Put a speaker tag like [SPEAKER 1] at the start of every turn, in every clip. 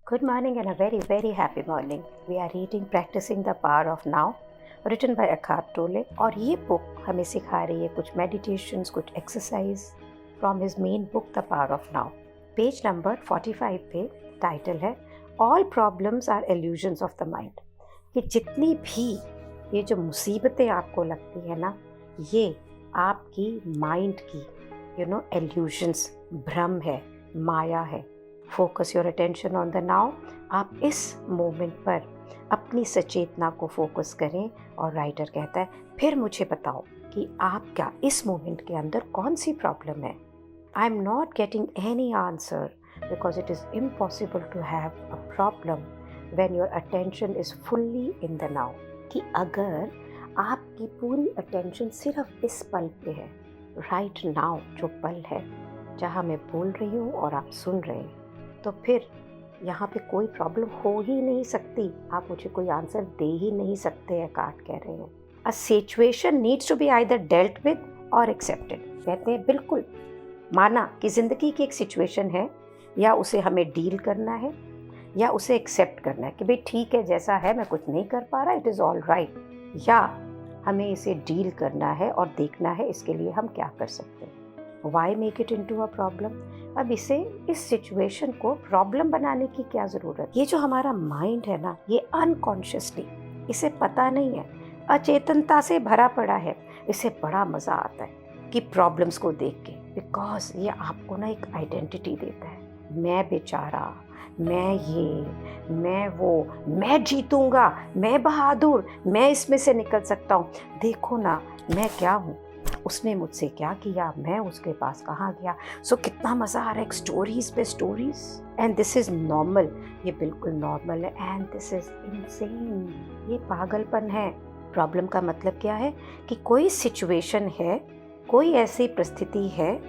[SPEAKER 1] Good morning and a very, very happy morning. We are reading Practicing the Power of Now, written by Eckhart Tolle. और ये book हमें सिखा रही है कुछ meditations, कुछ exercise from his main book The Power of Now. Page number 45 पे title है All problems are illusions of the mind. कि जितनी भी ये जो मुसीबतें आपको लगती है ना, ये आपकी माइंड की illusions, भ्रम है, माया है. Focus your attention on the now. आप इस मोमेंट पर अपनी सचेतना को फोकस करें. और राइटर कहता है फिर मुझे बताओ कि आपका इस मोमेंट के अंदर कौन सी प्रॉब्लम है. I am not getting any answer because it is impossible to have a problem when your attention is fully in the now. कि अगर आपकी पूरी अटेंशन सिर्फ इस पल पे है, राइट नाउ जो पल है जहाँ मैं बोल रही हूँ और आप सुन रहे हैं, तो फिर यहाँ पे कोई प्रॉब्लम हो ही नहीं सकती. आप मुझे कोई आंसर दे ही नहीं सकते हैं. काट कह रहे हैं a situation needs to be either dealt with or accepted. कहते हैं बिल्कुल माना कि ज़िंदगी की एक सिचुएशन है, या उसे हमें डील करना है या उसे एक्सेप्ट करना है कि भाई ठीक है जैसा है, मैं कुछ नहीं कर पा रहा, इट इज़ ऑल राइट. या हमें इसे डील करना है और देखना है इसके लिए हम क्या कर सकते हैं. Why make it into a problem. अब इस सिचुएशन को प्रॉब्लम बनाने की क्या ज़रूरत. ये जो हमारा माइंड है ना, ये अनकॉन्शियसली, इसे पता नहीं है, अचेतनता से भरा पड़ा है. इसे बड़ा मज़ा आता है कि प्रॉब्लम्स को देख के, बिकॉज ये आपको ना एक आइडेंटिटी देता है. मैं बेचारा, मैं ये, मैं वो, मैं जीतूंगा, मैं बहादुर, मैं इसमें से निकल सकता हूँ. देखो ना मैं क्या हूँ, उसने मुझसे क्या किया, मैं उसके पास कहाँ गया. सो कितना मज़ा आ रहा है. स्टोरीज पे stories. And this is normal. ये बिल्कुल नॉर्मल है. And this is insane. ये पागलपन है. प्रॉब्लम का मतलब क्या है कि कोई सिचुएशन है, कोई ऐसी परिस्थिति है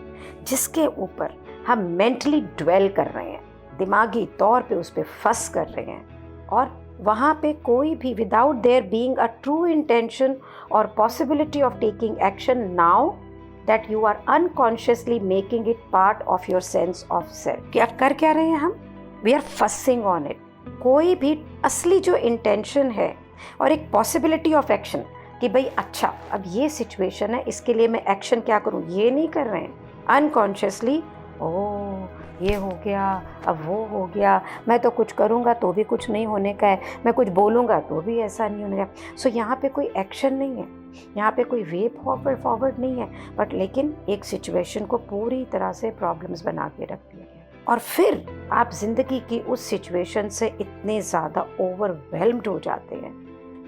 [SPEAKER 1] जिसके ऊपर हम मेंटली ड्वेल कर रहे हैं, दिमागी तौर पे उस पर फंस कर रहे हैं. और वहाँ पे कोई भी without there being a true intention और possibility of taking action now that you are unconsciously making it part of your sense of self. क्या कर क्या रहे हैं हम? We are fussing on it. कोई भी असली जो इंटेंशन है और एक पॉसिबिलिटी ऑफ एक्शन कि भाई अच्छा अब ये सिचुएशन है, इसके लिए मैं एक्शन क्या करूँ, ये नहीं कर रहे हैं. अनकॉन्शियसली ओह ये हो गया, अब वो हो गया, मैं तो कुछ करूँगा तो भी कुछ नहीं होने का है, मैं कुछ बोलूँगा तो भी ऐसा नहीं होने का. सो यहाँ पे कोई एक्शन नहीं है, यहाँ पे कोई वे फॉरवर्ड नहीं है, बट लेकिन एक सिचुएशन को पूरी तरह से प्रॉब्लम्स बना के रख दिया गया. और फिर आप ज़िंदगी की उस सिचुएशन से इतने ज़्यादा ओवरवेल्म्ड हो जाते हैं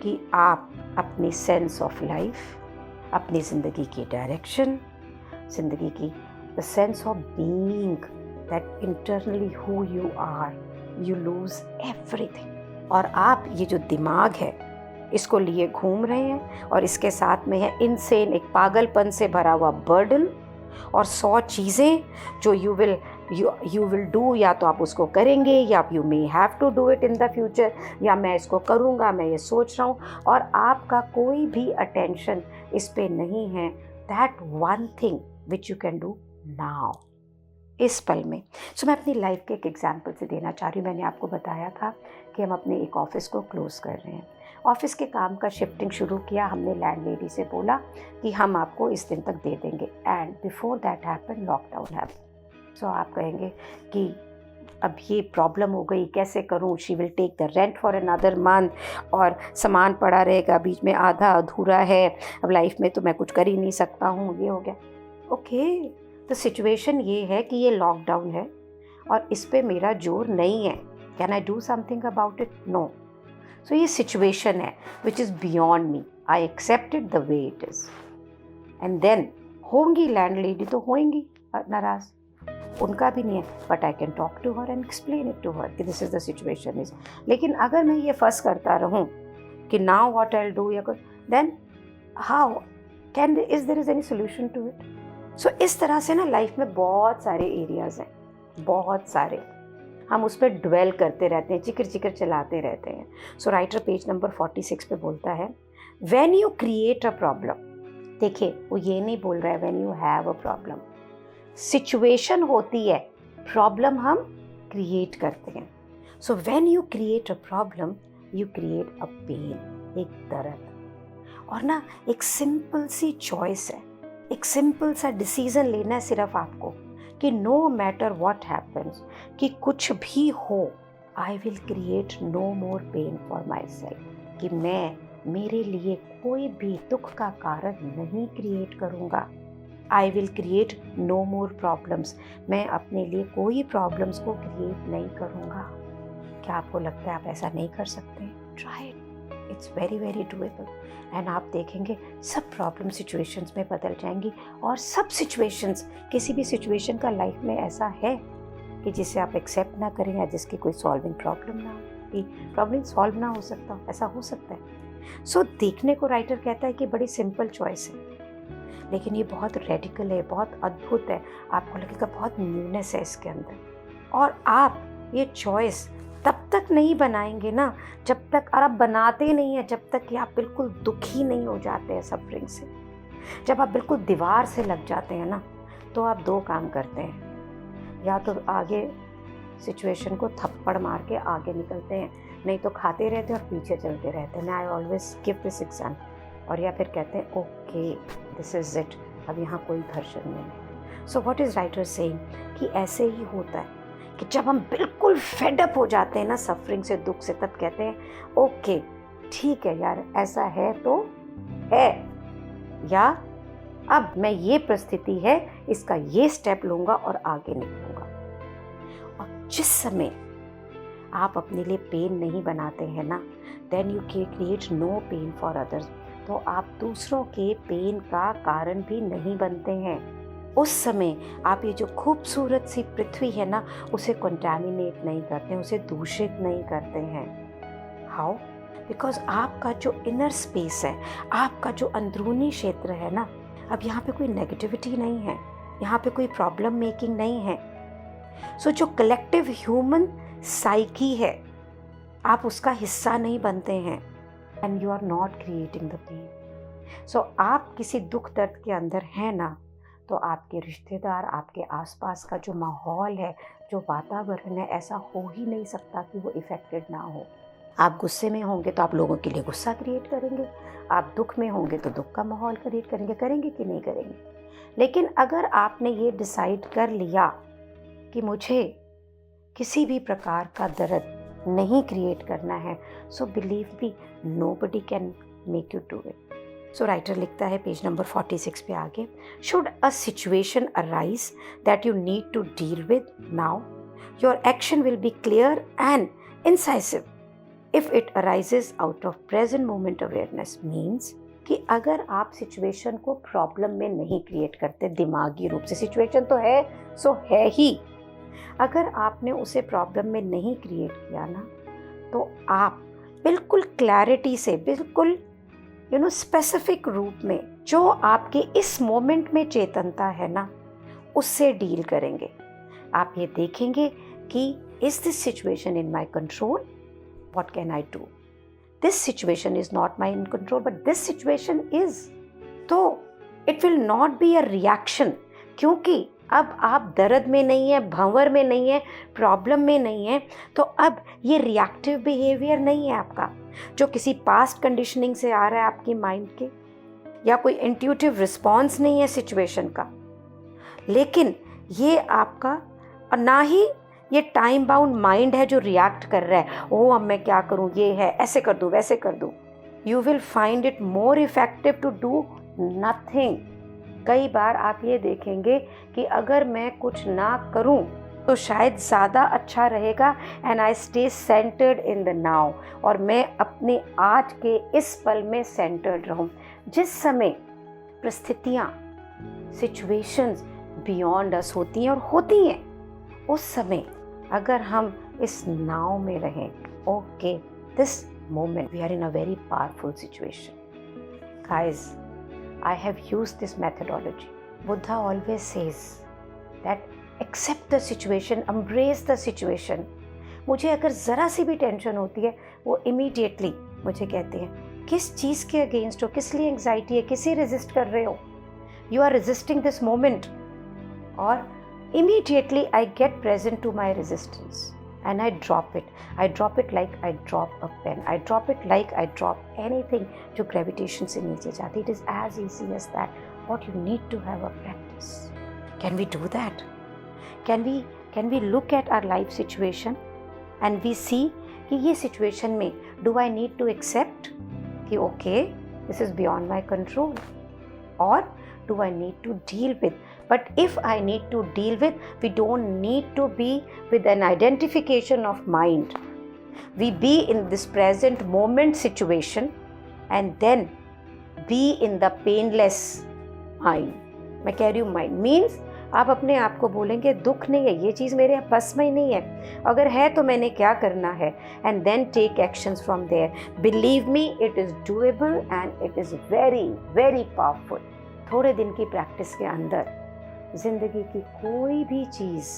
[SPEAKER 1] कि आप अपनी सेंस ऑफ लाइफ, अपनी ज़िंदगी की डायरेक्शन, ज़िंदगी की the sense of being, that internally who you are, you lose everything. और आप ये जो दिमाग है इसको लिए घूम रहे हैं और इसके साथ में है इनसेन, एक पागलपन से भरा हुआ बर्डन और 100 चीज़ें जो यू विल डू. या तो आप उसको करेंगे या you may have to do it in the future, या मैं इसको करूँगा, मैं ये सोच रहा हूँ. और आपका कोई भी अटेंशन इस पे नहीं है. That one thing which you can do now, इस पल में. सो मैं अपनी लाइफ के एक एग्जाम्पल से देना चाह रही हूँ. मैंने आपको बताया था कि हम अपने एक ऑफ़िस को क्लोज़ कर रहे हैं. ऑफ़िस के काम का शिफ्टिंग शुरू किया. हमने लैंडलेडी से बोला कि हम आपको इस दिन तक दे देंगे. And before that happen lockdown happen. So आप कहेंगे कि अब ये प्रॉब्लम हो गई, कैसे करूँ. She will take the rent for another month, और सामान पड़ा रहेगा, बीच में आधा अधूरा है, अब लाइफ में तो मैं कुछ कर ही नहीं सकता हूँ. ये हो गया. ओके तो सिचुएशन ये है कि ये लॉकडाउन है और इस पे मेरा जोर नहीं है. Can I do something about it? No. So ये सिचुएशन है which is beyond me. I accept it the way it is. And then होंगी लैंडलेडी तो होंगी नाराज़, उनका भी नहीं है, but I can talk to her and explain it to her कि this is the situation is. लेकिन अगर मैं ये फंस करता रहूँ कि now what I will do, या then how can is there is any solution to it. So इस तरह से ना लाइफ में बहुत सारे एरियाज़ हैं, बहुत सारे. हम उस पर ड्वेल करते रहते हैं, चिकर चलाते रहते हैं. सो राइटर पेज नंबर 46 पे बोलता है when you create a problem. देखिए वो ये नहीं बोल रहा है when you have a problem. Situation होती है, प्रॉब्लम हम क्रिएट करते हैं. So when you create a problem, you create a pain, एक दर्द। और ना एक सिंपल सी चॉइस है, एक सिंपल सा डिसीजन लेना है सिर्फ आपको कि नो मैटर व्हाट हैपन्स, कि कुछ भी हो, I will create no more pain for myself, कि मैं मेरे लिए कोई भी दुख का कारण नहीं क्रिएट करूँगा। I will create no more problems, मैं अपने लिए कोई प्रॉब्लम्स को क्रिएट नहीं करूँगा। क्या आपको लगता है आप ऐसा नहीं कर सकते? Try it, it's very very doable. And आप देखेंगे सब प्रॉब्लम सिचुएशंस में बदल जाएंगी। और सब सिचुएशंस, किसी भी सिचुएशन का लाइफ में ऐसा है कि जिसे आप एक्सेप्ट ना करें या जिसकी कोई सॉल्विंग प्रॉब्लम ना हो, कि प्रॉब्लम सॉल्व ना हो सकता, ऐसा हो सकता है। सो देखने को राइटर कहता है कि बड़ी सिंपल चॉइस है, लेकिन ये बहुत रेडिकल है, बहुत अद्भुत है। आपको लगेगा बहुत न्यूनेस है इसके अंदर। और आप ये चॉइस तब तक नहीं बनाएंगे ना जब तक, और आप बनाते नहीं हैं जब तक कि आप बिल्कुल दुखी नहीं हो जाते हैं सफरिंग से। जब आप बिल्कुल दीवार से लग जाते हैं ना, तो आप दो काम करते हैं, या तो आगे सिचुएशन को थप्पड़ मार के आगे निकलते हैं, नहीं तो खाते रहते हैं और पीछे चलते रहते हैं। I always give this example. और या फिर कहते हैं ओके दिस इज इट, अब यहाँ कोई घर्षण नहीं है। So what is writer saying, कि ऐसे ही होता है कि जब हम बिल्कुल फेड अप हो जाते हैं ना सफरिंग से, दुख से, तब कहते हैं ओके ठीक है यार, ऐसा है तो है, या अब मैं ये परिस्थिति है, इसका ये स्टेप लूँगा और आगे निकलूँगा। और जिस समय आप अपने लिए पेन नहीं बनाते हैं ना, then you create no pain for others, तो आप दूसरों के पेन का कारण भी नहीं बनते हैं। उस समय आप ये जो खूबसूरत सी पृथ्वी है ना, उसे कंटामिनेट नहीं करते हैं, उसे दूषित नहीं करते हैं। हाउ? बिकॉज आपका जो इनर स्पेस है, आपका जो अंदरूनी क्षेत्र है ना, अब यहाँ पे कोई नेगेटिविटी नहीं है, यहाँ पे कोई प्रॉब्लम मेकिंग नहीं है। सो जो कलेक्टिव ह्यूमन साइकी है, आप उसका हिस्सा नहीं बनते हैं, and you are not creating the pain. So आप किसी दुख दर्द के अंदर हैं ना, तो आपके रिश्तेदार, आपके आसपास का जो माहौल है, जो वातावरण है, ऐसा हो ही नहीं सकता कि वो इफ़ेक्टेड ना हो। आप गुस्से में होंगे तो आप लोगों के लिए गुस्सा क्रिएट करेंगे, आप दुख में होंगे तो दुख का माहौल क्रिएट करेंगे कि नहीं करेंगे। लेकिन अगर आपने ये डिसाइड कर लिया कि मुझे किसी भी प्रकार का दर्द नहीं क्रिएट करना है, so believe me, nobody can make you do it. So writer लिखता है पेज नंबर 46 पे आगे, should a situation arise that you need to deal with now, your action will be clear and incisive if it arises out of present moment awareness. Means कि अगर आप situation को problem में नहीं create करते दिमागी रूप से, सिचुएशन तो है सो है ही, अगर आपने उसे प्रॉब्लम में नहीं क्रिएट किया ना, तो आप बिल्कुल क्लैरिटी से, बिल्कुल स्पेसिफिक रूप में जो आपके इस मोमेंट में चेतनता है ना, उससे डील करेंगे। आप ये देखेंगे कि is this situation in my control, what can I do, this situation is not my in control but this situation is. तो it will not be a reaction, क्योंकि अब आप दर्द में नहीं है, भंवर में नहीं है, प्रॉब्लम में नहीं है, तो अब ये रिएक्टिव बिहेवियर नहीं है आपका, जो किसी पास्ट कंडीशनिंग से आ रहा है आपकी माइंड के, या कोई इंट्यूटिव रिस्पॉन्स नहीं है सिचुएशन का, लेकिन ये आपका, और ना ही ये टाइम बाउंड माइंड है जो रिएक्ट कर रहा है, ओह अब मैं क्या करूँ, ये है, ऐसे कर दूँ, वैसे कर दूँ। You will find it more effective to do nothing. कई बार आप ये देखेंगे कि अगर मैं कुछ ना करूं तो शायद ज़्यादा अच्छा रहेगा, and I stay centred in the now, और मैं अपने आज के इस पल में सेंटर्ड रहूं। जिस समय परिस्थितियाँ, सिचुएशंस बियॉन्ड अस होती हैं और होती हैं, उस समय अगर हम इस नाव में रहें, okay this moment we are in a very powerful situation. Guys, I have used this methodology. Buddha always says that accept the situation, embrace the situation. मुझे अगर ज़रा सी भी टेंशन होती है, वो immediately मुझे कहते हैं किस चीज़ के अगेंस्ट हो, किस लिए एंग्जाइटी है, किसे रेजिस्ट कर रहे हो, you are resisting this moment, और immediately I get present to my resistance. and I drop it. I drop it like I drop a pen. I drop it like I drop anything जो gravitation से नीचे जाती. It is as easy as that. What you need to have a practice. Can we do that? Can we look at our life situation and we see कि ये situation में do I need to accept कि okay, this is beyond my control, or do I need to deal with? But if I need to deal with, we don't need to be with an identification of mind. We be in this present moment situation and then be in the painless mind. मैं कह रही हूँ mind means आप अपने आप को बोलेंगे दुख नहीं है, ये चीज़ मेरे बस में ही नहीं है, अगर है तो मैंने क्या करना है, and then take actions from there. Believe me, it is doable and it is very very powerful. थोड़े दिन की प्रैक्टिस के अंदर ज़िंदगी की कोई भी चीज़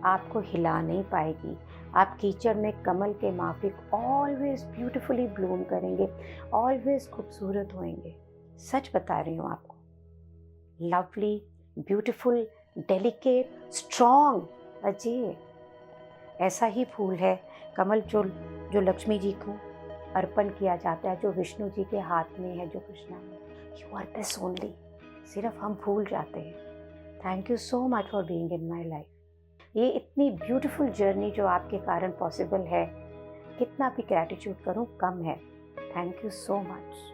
[SPEAKER 1] आपको हिला नहीं पाएगी. आप कीचड़ में कमल के माफिक ऑलवेज ब्यूटीफुली ब्लूम करेंगे, ऑलवेज खूबसूरत होंगे. सच बता रही हूँ आपको. Lovely, beautiful, delicate, strong, Ajay, ऐसा ही फूल है कमल जो लक्ष्मी जी को अर्पण किया जाता है, जो विष्णु जी के हाथ में है, जो कृष्णा में. You are this only. सिर्फ हम भूल जाते हैं. Thank you so much for being in my life. ये इतनी ब्यूटीफुल जर्नी जो आपके कारण पॉसिबल है, कितना भी ग्रैटिट्यूड करूं कम है. Thank you so much.